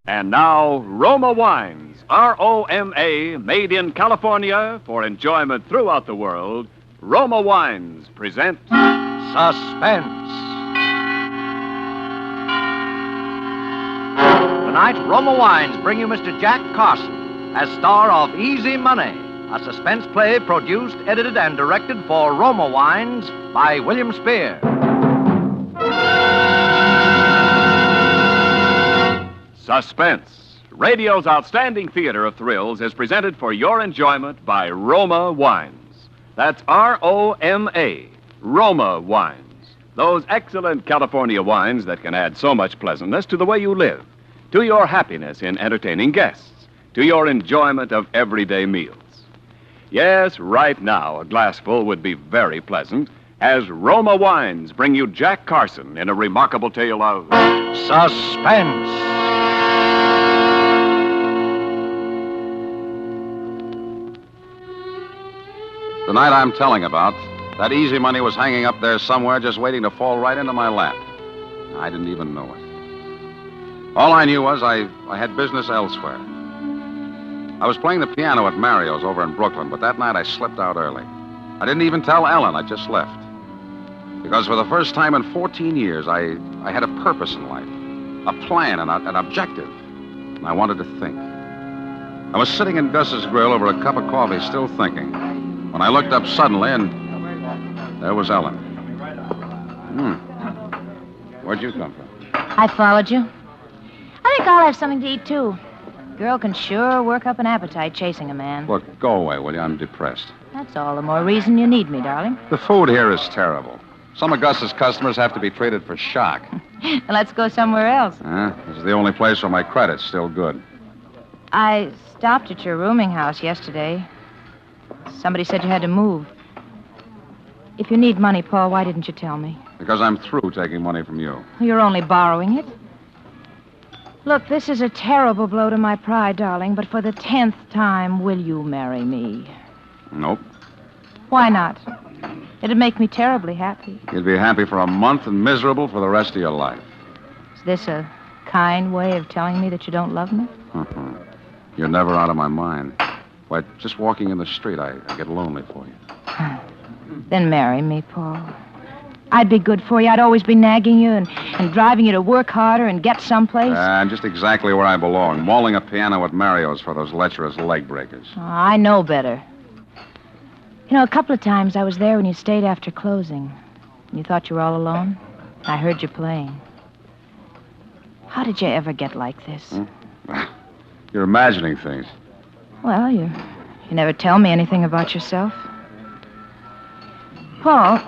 And now, Roma Wines, R-O-M-A, made in California for enjoyment throughout the world. Roma Wines present Suspense. Tonight, Roma Wines bring you Mr. Jack Carson as star of Easy Money, a suspense play produced, edited, and directed for Roma Wines by William Spear. Suspense. Radio's outstanding theater of thrills is presented for your enjoyment by Roma Wines. That's R-O-M-A, Roma Wines. Those excellent California wines that can add so much pleasantness to the way you live, to your happiness in entertaining guests, to your enjoyment of everyday meals. Yes, right now, a glassful would be very pleasant as Roma Wines bring you Jack Carson in a remarkable tale of Suspense. The night I'm telling about, that Easy Money was hanging up there somewhere just waiting to fall right into my lap. I didn't even know it. All I knew was I had business elsewhere. I was playing the piano at Mario's over in Brooklyn, but that night I slipped out early. I didn't even tell Ellen. I just left. Because for the first time in 14 years, I had a purpose in life, a plan, an objective, and I wanted to think. I was sitting in Gus's grill over a cup of coffee, still thinking, when I looked up suddenly, and there was Ellen. Where'd you come from? I followed you. I think I'll have something to eat, too. Girl can sure work up an appetite chasing a man. Look, go away, will you? I'm depressed. That's all the more reason you need me, darling. The food here is terrible. Some of Gus's customers have to be treated for shock. Let's go somewhere else. This is the only place where my credit's still good. I stopped at your rooming house yesterday. Somebody said you had to move. If you need money, Paul, why didn't you tell me? Because I'm through taking money from you. You're only borrowing it. Look, this is a terrible blow to my pride, darling, but for the 10th time, will you marry me? Nope. Why not? It'd make me terribly happy. You'd be happy for a month and miserable for the rest of your life. Is this a kind way of telling me that you don't love me? You're never out of my mind. Why, just walking in the street, I get lonely for you. Then marry me, Paul. I'd be good for you. I'd always be nagging you and driving you to work harder and get someplace. I'm just exactly where I belong, mauling a piano at Mario's for those lecherous leg breakers. Oh, I know better. You know, a couple of times I was there when you stayed after closing. You thought you were all alone. I heard you playing. How did you ever get like this? You're imagining things. Well, you never tell me anything about yourself. Paul.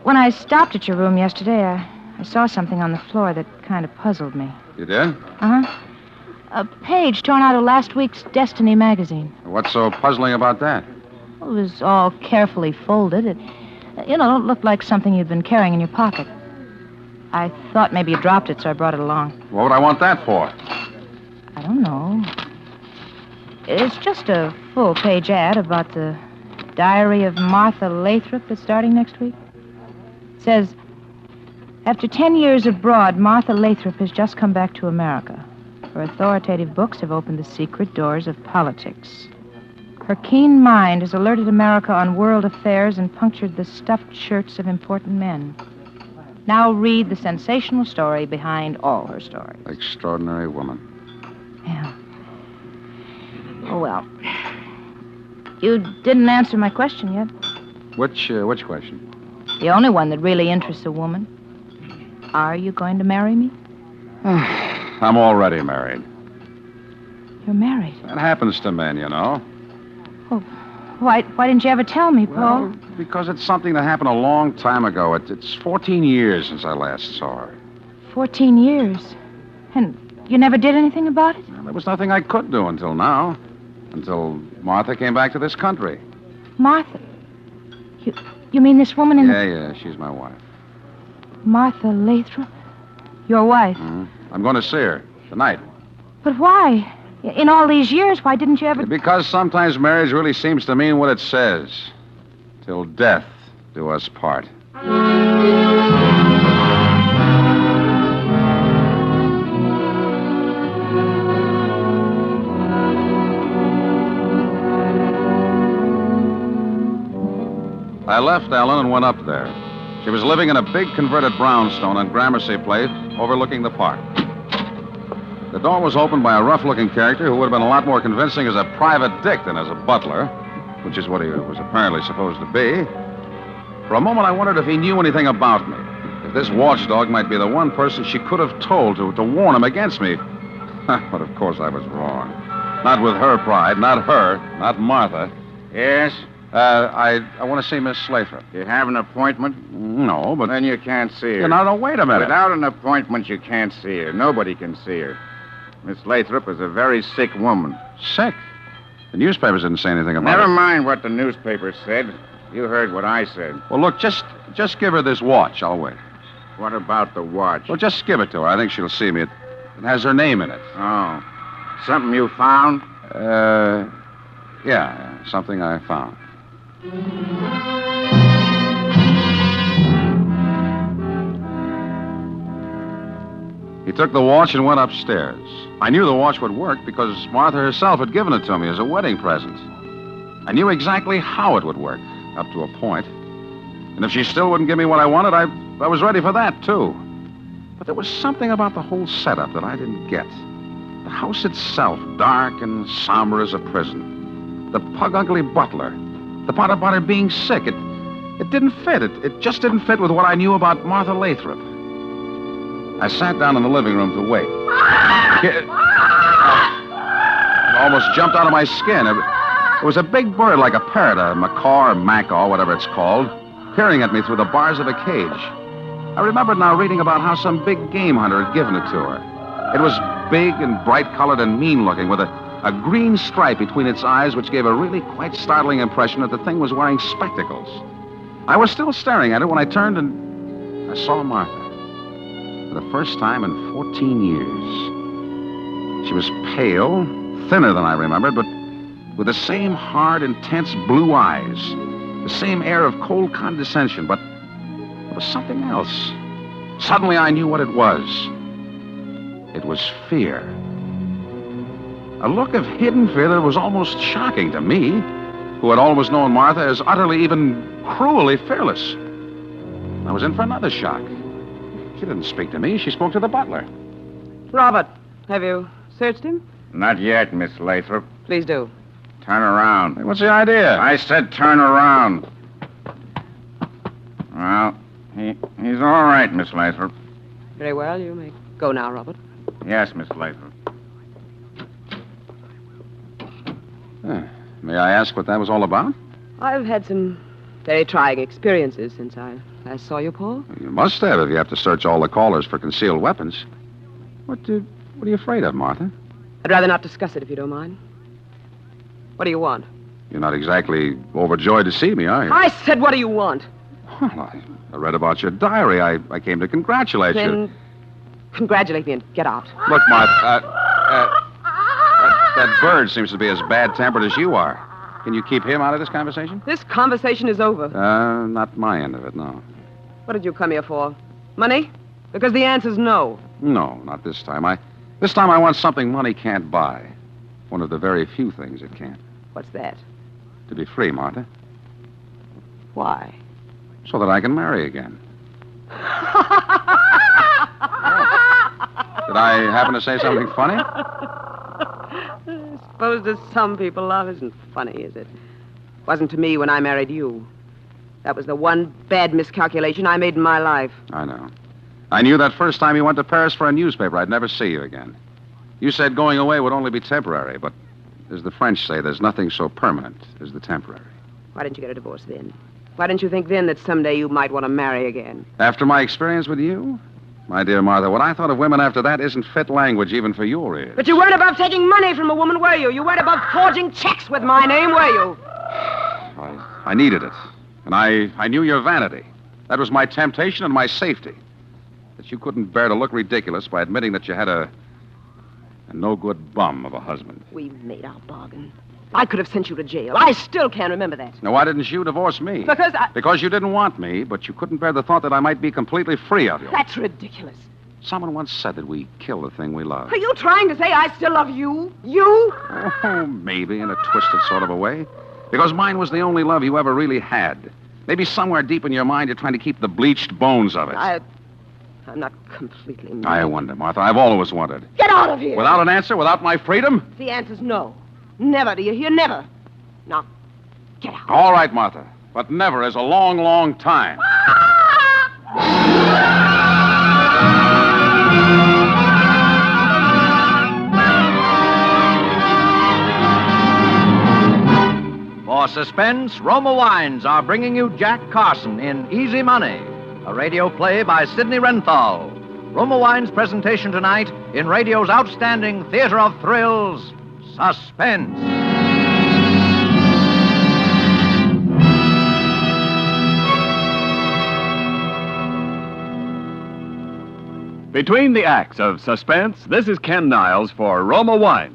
When I stopped at your room yesterday, I saw something on the floor that kind of puzzled me. You did? Uh-huh. A page torn out of last week's Destiny magazine. What's so puzzling about that? It was all carefully folded. It looked like something you'd been carrying in your pocket. I thought maybe you dropped it, so I brought it along. What would I want that for? I don't know. It's just a full-page ad about the Diary of Martha Lathrop that's starting next week. It says, after 10 years abroad, Martha Lathrop has just come back to America. Her authoritative books have opened the secret doors of politics. Her keen mind has alerted America on world affairs and punctured the stuffed shirts of important men. Now read the sensational story behind all her stories. Extraordinary woman. Yeah. Oh, well. You didn't answer my question yet. Which question? The only one that really interests a woman. Are you going to marry me? I'm already married. You're married? That happens to men, you know. Oh, why didn't you ever tell me, Paul? Well, because it's something that happened a long time ago. It's 14 years since I last saw her. 14 years? And you never did anything about it? Well, there was nothing I could do until now. Until Martha came back to this country. Martha? You mean this woman in Yeah, she's my wife. Martha Lathrop? Your wife? I'm going to see her tonight. But why? In all these years, why didn't you ever... Because sometimes marriage really seems to mean what it says. Till death do us part. I left Ellen and went up there. She was living in a big converted brownstone on Gramercy Place, overlooking the park. The door was opened by a rough-looking character who would have been a lot more convincing as a private dick than as a butler, which is what he was apparently supposed to be. For a moment, I wondered if he knew anything about me. If this watchdog might be the one person she could have told to warn him against me. But of course I was wrong. Not with her pride, not her, not Martha. Yes? I want to see Miss Lathrop. You have an appointment? No, but... Then you can't see her. No, wait a minute. Without an appointment, you can't see her. Nobody can see her. Miss Lathrop is a very sick woman. Sick? The newspapers didn't say anything about it. Never mind what the newspapers said. You heard what I said. Well, look, just give her this watch. I'll wait. What about the watch? Well, just give it to her. I think she'll see me. It has her name in it. Oh. Something you found? Yeah, something I found. He took the watch and went upstairs. I knew the watch would work because Martha herself had given it to me as a wedding present. I knew exactly how it would work, up to a point. And if she still wouldn't give me what I wanted, I was ready for that, too. But there was something about the whole setup that I didn't get. The house itself, dark and somber as a prison. The pug-ugly butler. The part about her being sick. It didn't fit. It just didn't fit with what I knew about Martha Lathrop. I sat down in the living room to wait. It almost jumped out of my skin. It was a big bird like a parrot, a macaw or macaw, whatever it's called, peering at me through the bars of a cage. I remembered now reading about how some big game hunter had given it to her. It was big and bright-colored and mean-looking, with a green stripe between its eyes, which gave a really quite startling impression that the thing was wearing spectacles. I was still staring at it when I turned and I saw Martha. For the first time in 14 years. She was pale, thinner than I remembered, but with the same hard, intense blue eyes, the same air of cold condescension, but there was something else. Suddenly I knew what it was. It was fear. A look of hidden fear that was almost shocking to me, who had always known Martha as utterly, even cruelly fearless. I was in for another shock. She didn't speak to me. She spoke to the butler. Robert, have you searched him? Not yet, Miss Lathrop. Please do. Turn around. Hey, what's the idea? I said turn around. Well, he's all right, Miss Lathrop. Very well. You may go now, Robert. Yes, Miss Lathrop. May I ask what that was all about? I've had some very trying experiences since I last saw you, Paul. You must have if you have to search all the callers for concealed weapons. What are you afraid of, Martha? I'd rather not discuss it if you don't mind. What do you want? You're not exactly overjoyed to see me, are you? I said, what do you want? Well, I read about your diary. I came to congratulate you. Then congratulate me and get out. Look, Martha, that bird seems to be as bad-tempered as you are. Can you keep him out of this conversation? This conversation is over. Not my end of it, no. What did you come here for? Money? Because the answer's no. No, not this time. This time I want something money can't buy. One of the very few things it can't. What's that? To be free, Martha. Why? So that I can marry again. Did I happen to say something funny? I suppose to some people love isn't funny, is it? Wasn't to me when I married you. That was the one bad miscalculation I made in my life. I know. I knew that first time you went to Paris for a newspaper, I'd never see you again. You said going away would only be temporary, but as the French say, there's nothing so permanent as the temporary. Why didn't you get a divorce then? Why didn't you think then that someday you might want to marry again? After my experience with you? My dear Martha, what I thought of women after that isn't fit language even for your ears. But you weren't above taking money from a woman, were you? You weren't above forging checks with my name, were you? I needed it. And I knew your vanity. That was my temptation and my safety. That you couldn't bear to look ridiculous by admitting that you had a no-good bum of a husband. We made our bargain. I could have sent you to jail. I still can't remember that. Now, why didn't you divorce me? Because you didn't want me, but you couldn't bear the thought that I might be completely free of you. That's ridiculous. Someone once said that we kill the thing we love. Are you trying to say I still love you? You? Oh, maybe in a twisted sort of a way. Because mine was the only love you ever really had. Maybe somewhere deep in your mind you're trying to keep the bleached bones of it. I'm not completely mad. I wonder, Martha. I've always wondered. Get out of here! Without an answer, without my freedom? The answer's no. Never, do you hear? Never. Now, get out. All right, Martha. But never is a long, long time. For suspense, Roma Wines are bringing you Jack Carson in Easy Money, a radio play by Sidney Renthal. Roma Wines' presentation tonight in radio's outstanding theater of thrills, Suspense. Between the acts of Suspense, this is Ken Niles for Roma Wines.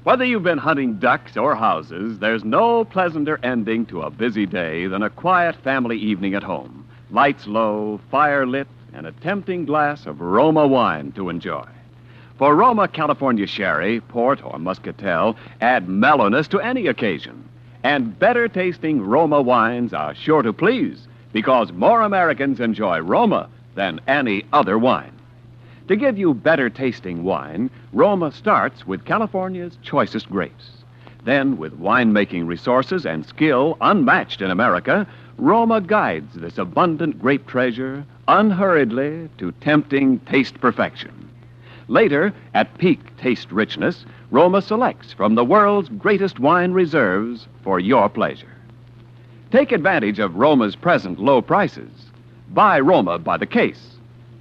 Whether you've been hunting ducks or houses, there's no pleasanter ending to a busy day than a quiet family evening at home. Lights low, fire lit, and a tempting glass of Roma wine to enjoy. For Roma California Sherry, Port, or Muscatel add mellowness to any occasion. And better-tasting Roma wines are sure to please, because more Americans enjoy Roma than any other wine. To give you better-tasting wine, Roma starts with California's choicest grapes. Then, with winemaking resources and skill unmatched in America, Roma guides this abundant grape treasure unhurriedly to tempting taste perfection. Later, at peak taste richness, Roma selects from the world's greatest wine reserves for your pleasure. Take advantage of Roma's present low prices. Buy Roma by the case.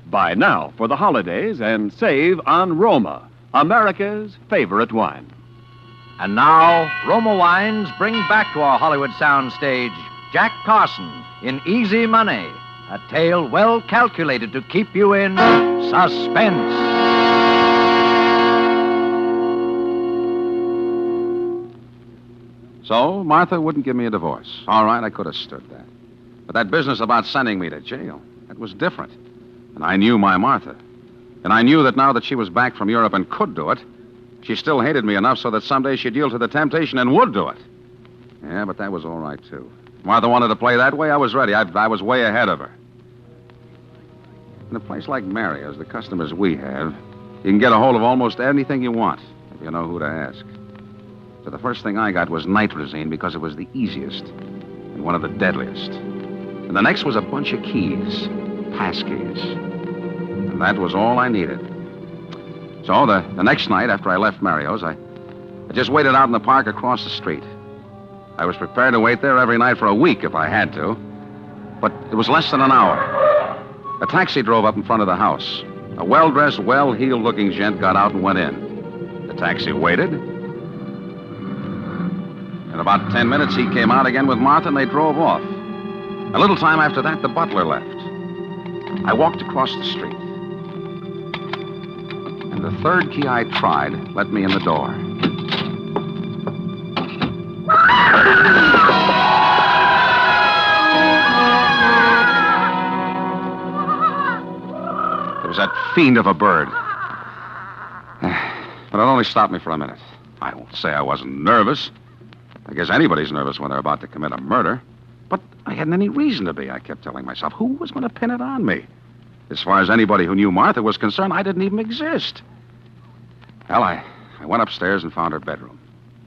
Buy now for the holidays and save on Roma, America's favorite wine. And now, Roma Wines bring back to our Hollywood soundstage Jack Carson in Easy Money, a tale well calculated to keep you in suspense. So, Martha wouldn't give me a divorce. All right, I could have stood that. But that business about sending me to jail, that was different. And I knew my Martha. And I knew that now that she was back from Europe and could do it, she still hated me enough so that someday she'd yield to the temptation and would do it. Yeah, but that was all right, too. Martha wanted to play that way. I was ready. I was way ahead of her. In a place like Mario's, the customers we have, you can get a hold of almost anything you want, if you know who to ask. So the first thing I got was nitrazine because it was the easiest and one of the deadliest. And the next was a bunch of keys. Passkeys. And that was all I needed. So the next night after I left Mario's, I just waited out in the park across the street. I was prepared to wait there every night for a week if I had to. But it was less than an hour. A taxi drove up in front of the house. A well-dressed, well-heeled-looking gent got out and went in. The taxi waited. In about 10 minutes, he came out again with Martha, and they drove off. A little time after that, the butler left. I walked across the street. And the third key I tried let me in the door. There was that fiend of a bird. But it only stopped me for a minute. I won't say I wasn't nervous. I guess anybody's nervous when they're about to commit a murder. But I hadn't any reason to be, I kept telling myself. Who was going to pin it on me? As far as anybody who knew Martha was concerned, I didn't even exist. Well, I went upstairs and found her bedroom.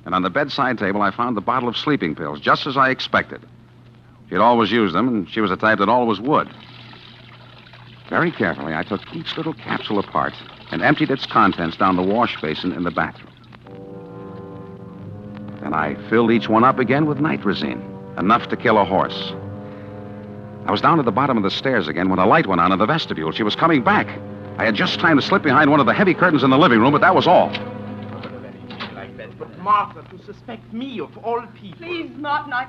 And on the bedside table, I found the bottle of sleeping pills, just as I expected. She'd always used them, and she was the type that always would. Very carefully, I took each little capsule apart and emptied its contents down the wash basin in the bathroom. Then I filled each one up again with nitrazine, enough to kill a horse. I was down at the bottom of the stairs again when a light went on in the vestibule. She was coming back. I had just time to slip behind one of the heavy curtains in the living room, but that was all. But Martha, to suspect me of all people... Please, Martin, I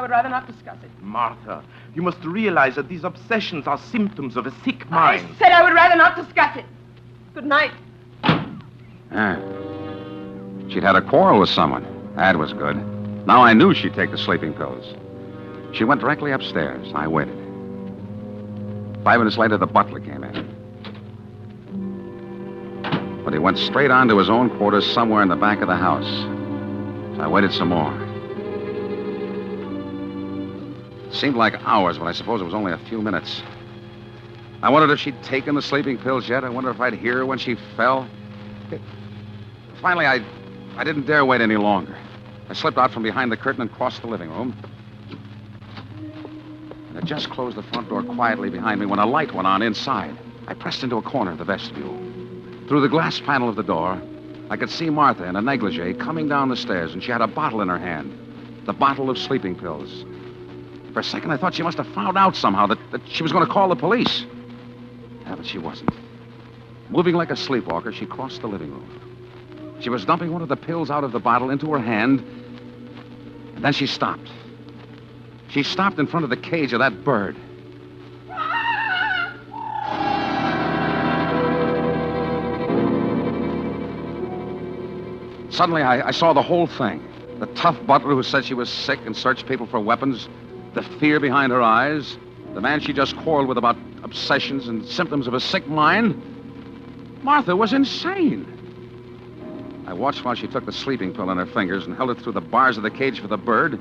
would rather not discuss it. Martha, you must realize that these obsessions are symptoms of a sick mind. I said I would rather not discuss it. Good night. She'd had a quarrel with someone. That was good. Now I knew she'd take the sleeping pills. She went directly upstairs. I waited. 5 minutes later, the butler came in. But he went straight on to his own quarters somewhere in the back of the house. So I waited some more. It seemed like hours, but I suppose it was only a few minutes. I wondered if she'd taken the sleeping pills yet. I wondered if I'd hear her when she fell. Finally, I didn't dare wait any longer. I slipped out from behind the curtain and crossed the living room. And I just closed the front door quietly behind me when a light went on inside. I pressed into a corner of the vestibule. Through the glass panel of the door, I could see Martha in a negligee coming down the stairs, and she had a bottle in her hand. The bottle of sleeping pills. For a second, I thought she must have found out somehow that she was going to call the police. Yeah, but she wasn't. Moving like a sleepwalker, she crossed the living room. She was dumping one of the pills out of the bottle into her hand, and then she stopped. She stopped in front of the cage of that bird. Suddenly, I saw the whole thing. The tough butler who said she was sick and searched people for weapons, the fear behind her eyes, the man she just quarreled with about obsessions and symptoms of a sick mind. Martha was insane. I watched while she took the sleeping pill in her fingers and held it through the bars of the cage for the bird.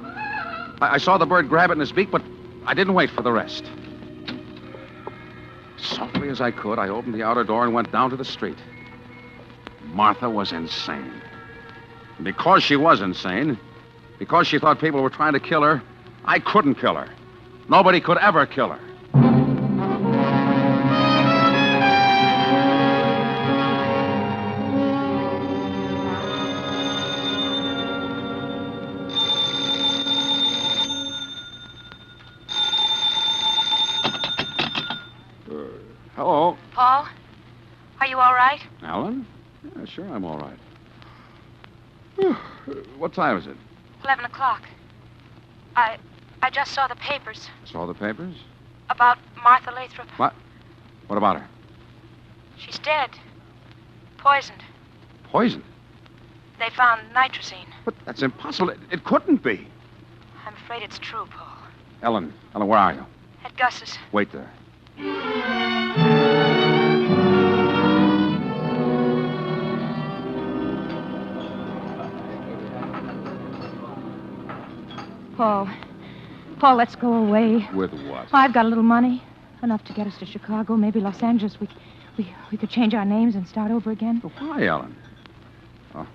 I saw the bird grab it in his beak, but I didn't wait for the rest. Softly as I could, I opened the outer door and went down to the street. Martha was insane. And because she was insane, because she thought people were trying to kill her, I couldn't kill her. Nobody could ever kill her. Hello. Paul, are you all right? Alan? Yeah, sure, I'm all right. Whew. What time is it? 11 o'clock. I just saw the papers Saw the papers? about Martha Lathrop. What? What about her? She's dead. Poisoned. Poison? They found nitrazine. But that's impossible. It couldn't be. I'm afraid it's true, Paul. Ellen, where are you? At Gus's. Wait there. Paul, let's go away. With what? I've got a little money. Enough to get us to Chicago, maybe Los Angeles. We could change our names and start over again. But why, Ellen? Oh,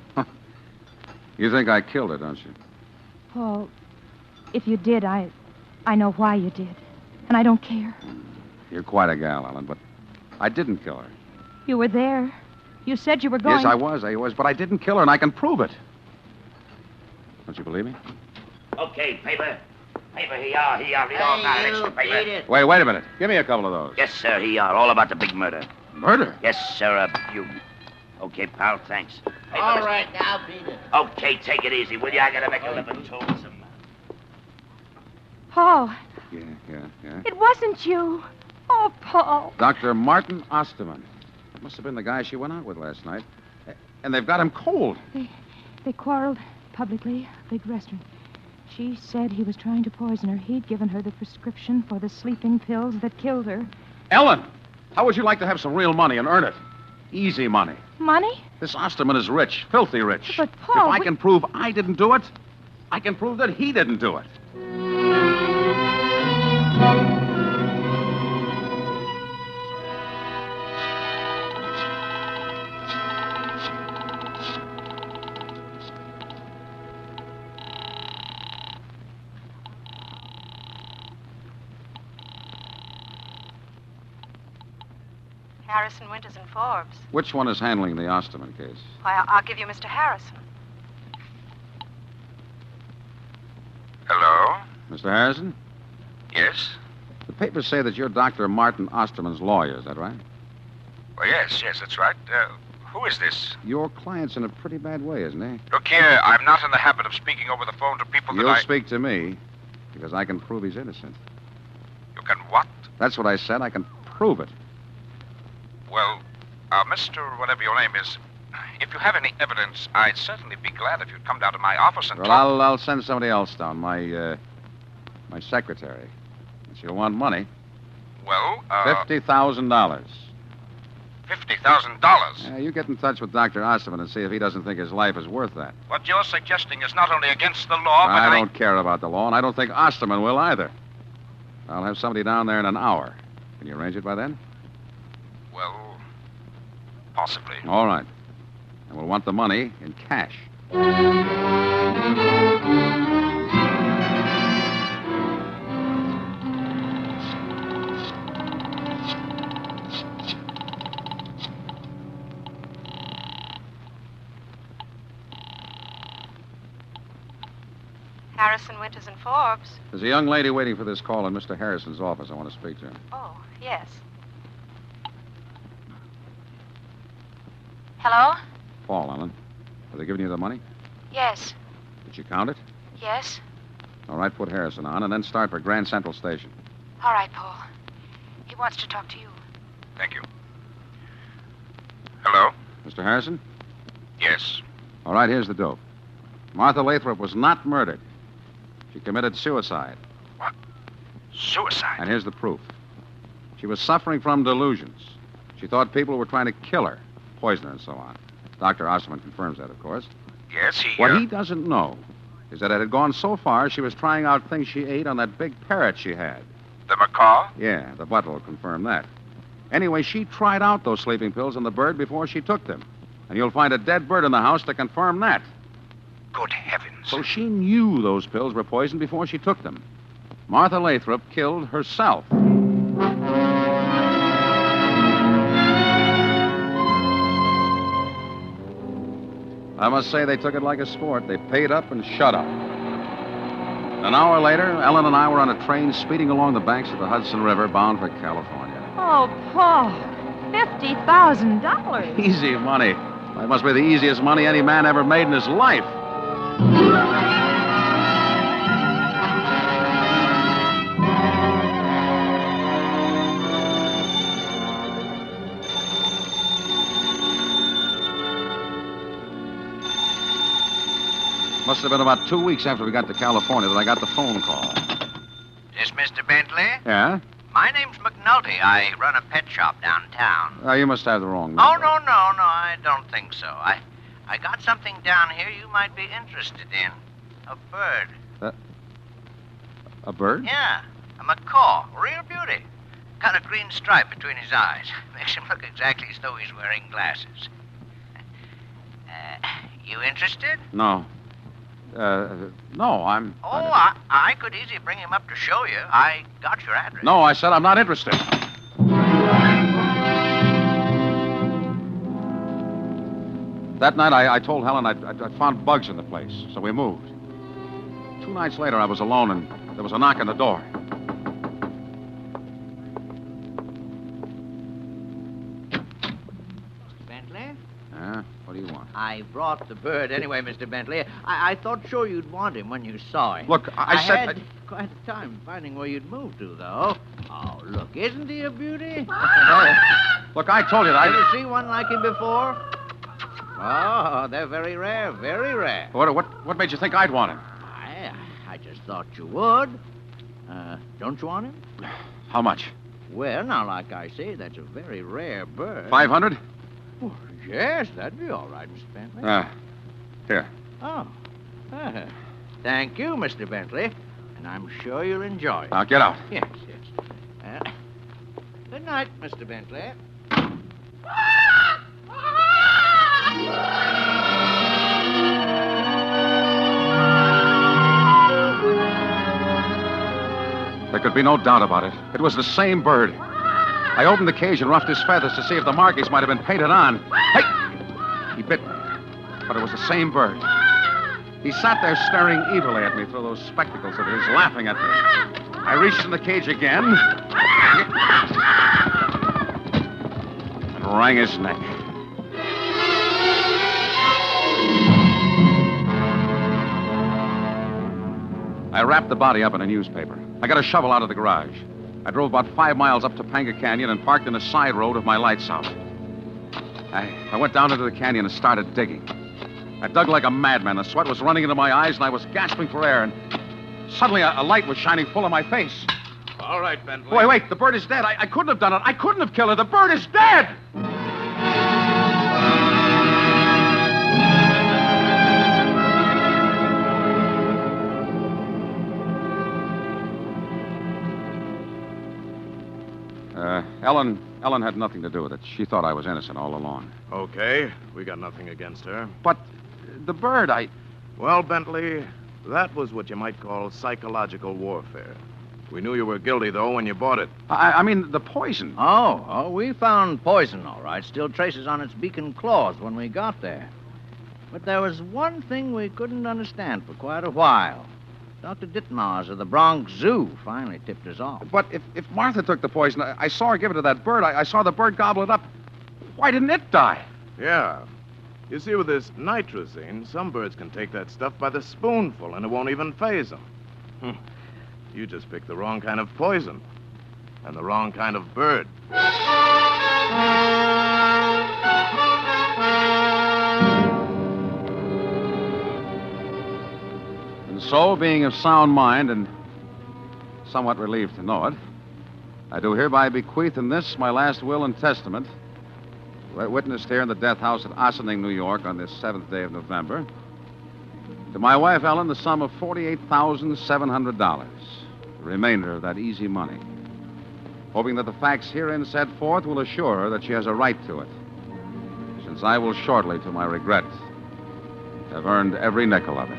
you think I killed her, don't you? Paul, if you did, I know why you did. And I don't care. You're quite a gal, Ellen, but I didn't kill her. You were there. You said you were going... Yes, I was, but I didn't kill her, and I can prove it. Don't you believe me? Okay, paper. Paper, here you are. Read all about it. Extra paper. Wait a minute. Give me a couple of those. Yes, sir, here you are. All about the big murder. Murder? Yes, sir, you. Okay, pal, thanks. Paper, All right, now, beat it. Okay, take it easy, will you? I gotta make a living, too. Paul, Yeah. it wasn't you. Oh, Paul. Dr. Martin Osterman. That must have been the guy she went out with last night. And they've got him cold. They quarreled publicly, a big restaurant. She said he was trying to poison her. He'd given her the prescription for the sleeping pills that killed her. Ellen, how would you like to have some real money and earn it? Easy money. Money? This Osterman is rich, filthy rich. But, Paul... If I can prove I didn't do it, I can prove that he didn't do it. Harrison, Winters, and Forbes. Which one is handling the Osterman case? Why, I'll give you Mr. Harrison. Hello? Mr. Harrison? Yes? The papers say that you're Dr. Martin Osterman's lawyer, is that right? Well, yes, that's right. Who is this? Your client's in a pretty bad way, isn't he? Look here, I'm not in the habit of speaking over the phone to people You'll speak to me, because I can prove he's innocent. You can what? That's what I said. I can prove it. Well, Mr. whatever your name is, if you have any evidence, I'd certainly be glad if you'd come down to my office and Well, talk. I'll send somebody else down, my secretary. She'll want money. Well, $50,000. $50,000. You get in touch with Dr. Osterman and see if he doesn't think his life is worth that. What you're suggesting is not only against the law, but I don't care about the law, and I don't think Osterman will either. I'll have somebody down there in an hour. Can you arrange it by then? Well, possibly. All right. And we'll want the money in cash. Harrison, Winters, and Forbes. There's a young lady waiting for this call in Mr. Harrison's office. I want to speak to her. Oh, yes. Hello? Paul, Ellen. Have they given you the money? Yes. Did you count it? Yes? All right, put Harrison on, and then start for Grand Central Station. All right, Paul. He wants to talk to you. Thank you. Hello? Mr. Harrison? Yes. All right, here's the dope. Martha Lathrop was not murdered. She committed suicide. What? Suicide? And here's the proof. She was suffering from delusions. She thought people were trying to kill her, poison her, and so on. Dr. Osman confirms that, of course. Yes, he... What he doesn't know is that it had gone so far she was trying out things she ate on that big parrot she had. The macaw? Yeah, the butler will confirm that. Anyway, she tried out those sleeping pills on the bird before she took them. And you'll find a dead bird in the house to confirm that. Good heavens. So she knew those pills were poisoned before she took them. Martha Lathrop killed herself. I must say they took it like a sport. They paid up and shut up. An hour later, Ellen and I were on a train speeding along the banks of the Hudson River bound for California. Oh, Paul. $50,000. Easy money. That must be the easiest money any man ever made in his life. Must have been about 2 weeks after we got to California that I got the phone call. This Mr. Bentley? Yeah? My name's McNulty. I run a pet shop downtown. You must have the wrong number. Oh, no, I don't think so. I got something down here you might be interested in. A bird. A bird? Yeah, a macaw. Real beauty. Got a green stripe between his eyes. Makes him look exactly as though he's wearing glasses. You interested? No. No, I'm... Oh, I could easily bring him up to show you. I got your address. No, I said I'm not interested. That night, I told Helen I'd found bugs in the place, so we moved. 2 nights later, I was alone, and there was a knock on the door. Bentley? Yeah? What do you want? I brought the bird anyway, Mr. Bentley. I thought sure you'd want him when you saw him. Look, I said... had quite a time finding where you'd moved to, though. Oh, look, isn't he a beauty? Look, I told you that Ever see one like him before? Oh, they're very rare, very rare. What made you think I'd want him? I just thought you would. Don't you want him? How much? Well, now, like I say, that's a very rare bird. 500? Oh, yes, that'd be all right, Mr. Bentley. Here. Oh. Thank you, Mr. Bentley. And I'm sure you'll enjoy it. Now, get out. Yes. Good night, Mr. Bentley. There could be no doubt about it. It was the same bird. I opened the cage and roughed his feathers to see if the markings might have been painted on. Hey! He bit me. But it was the same bird. He sat there staring evilly at me through those spectacles of his, laughing at me. I reached in the cage again and wrang his neck. I wrapped the body up in a newspaper. I got a shovel out of the garage. I drove about 5 miles up Topanga Canyon and parked in a side road with my lights out. I went down into the canyon and started digging. I dug like a madman. The sweat was running into my eyes, and I was gasping for air, and suddenly a light was shining full in my face. All right, Bentley. Wait, the bird is dead. I couldn't have done it. I couldn't have killed her. The bird is dead! Ellen had nothing to do with it. She thought I was innocent all along. Okay, we got nothing against her. But the bird, Well, Bentley, that was what you might call psychological warfare. We knew you were guilty, though, when you bought it. I mean, the poison. Oh, we found poison, all right. Still traces on its beak and claws when we got there. But there was one thing we couldn't understand for quite a while. Dr. Ditmars of the Bronx Zoo finally tipped us off. But if Martha took the poison, I saw her give it to that bird. I saw the bird gobble it up. Why didn't it die? Yeah. You see, with this nitrazine, some birds can take that stuff by the spoonful, and it won't even faze them. You just picked the wrong kind of poison. And the wrong kind of bird. And so, being of sound mind and somewhat relieved to know it, I do hereby bequeath in this, my last will and testament, witnessed here in the death house at Ossining, New York, on this 7th day of November, to my wife, Ellen, the sum of $48,700, the remainder of that easy money, hoping that the facts herein set forth will assure her that she has a right to it, since I will shortly, to my regret, have earned every nickel of it.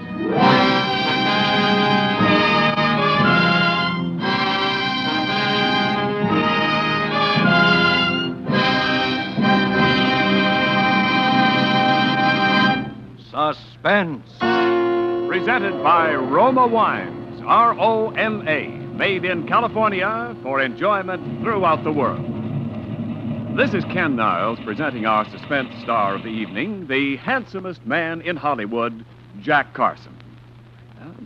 Suspense. Presented by Roma Wines, R-O-M-A, made in California for enjoyment throughout the world. This is Ken Niles presenting our suspense star of the evening, the handsomest man in Hollywood, Jack Carson.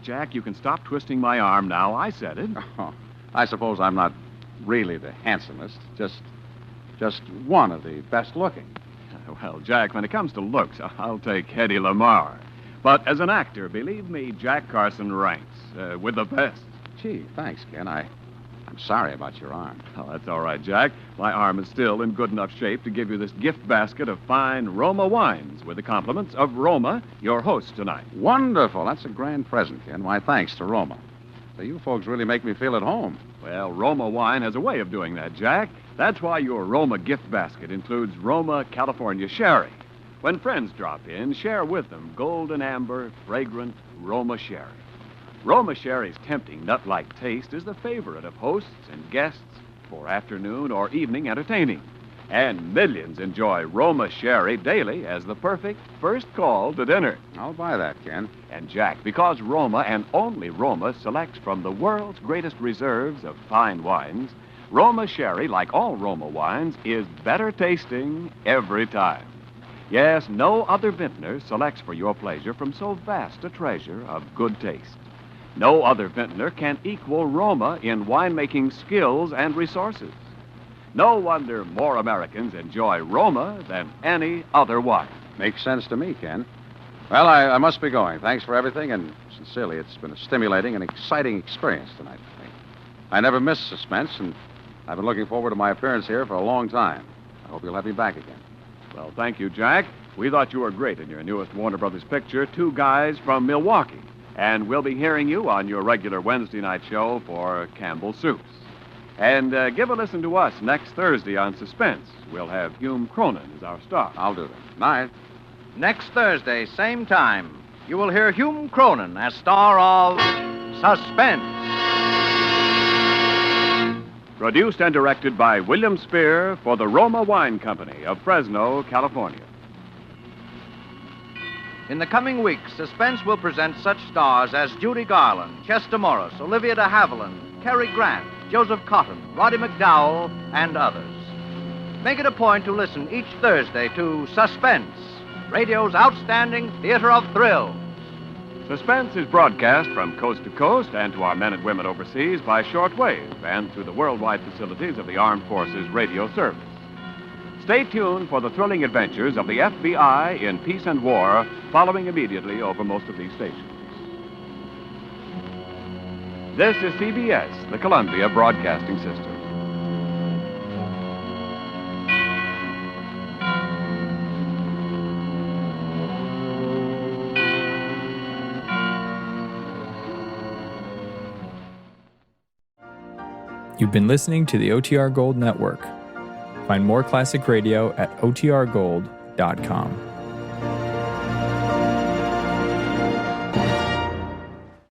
Jack, you can stop twisting my arm now. I said it. Oh, I suppose I'm not really the handsomest, just one of the best looking. Well, Jack, when it comes to looks, I'll take Hedy Lamarr. But as an actor, believe me, Jack Carson ranks with the best. Gee, thanks, Ken. I'm sorry about your arm. Oh, that's all right, Jack. My arm is still in good enough shape to give you this gift basket of fine Roma wines with the compliments of Roma, your host tonight. Wonderful. That's a grand present, Ken. My thanks to Roma. So you folks really make me feel at home. Well, Roma wine has a way of doing that, Jack. That's why your Roma gift basket includes Roma California Sherry. When friends drop in, share with them golden amber, fragrant Roma Sherry. Roma Sherry's tempting nut-like taste is the favorite of hosts and guests for afternoon or evening entertaining. And millions enjoy Roma Sherry daily as the perfect first call to dinner. I'll buy that, Ken. And Jack, because Roma and only Roma selects from the world's greatest reserves of fine wines, Roma Sherry, like all Roma wines, is better tasting every time. Yes, no other vintner selects for your pleasure from so vast a treasure of good taste. No other vintner can equal Roma in winemaking skills and resources. No wonder more Americans enjoy Roma than any other wine. Makes sense to me, Ken. Well, I must be going. Thanks for everything, and sincerely, it's been a stimulating and exciting experience tonight for me. I never miss suspense, and I've been looking forward to my appearance here for a long time. I hope you'll have me back again. Well, thank you, Jack. We thought you were great in your newest Warner Brothers picture, Two Guys from Milwaukee. And we'll be hearing you on your regular Wednesday night show for Campbell Soups. And give a listen to us next Thursday on Suspense. We'll have Hume Cronin as our star. I'll do that. Night. Next Thursday, same time, you will hear Hume Cronin as star of Suspense. Produced and directed by William Spear for the Roma Wine Company of Fresno, California. In the coming weeks, Suspense will present such stars as Judy Garland, Chester Morris, Olivia de Havilland, Cary Grant, Joseph Cotton, Roddy McDowell, and others. Make it a point to listen each Thursday to Suspense, radio's outstanding theater of thrills. Suspense is broadcast from coast to coast and to our men and women overseas by shortwave and through the worldwide facilities of the Armed Forces Radio Service. Stay tuned for the thrilling adventures of the FBI in peace and war, following immediately over most of these stations. This is CBS, the Columbia Broadcasting System. You've been listening to the OTR Gold Network. Find more classic radio at otrgold.com.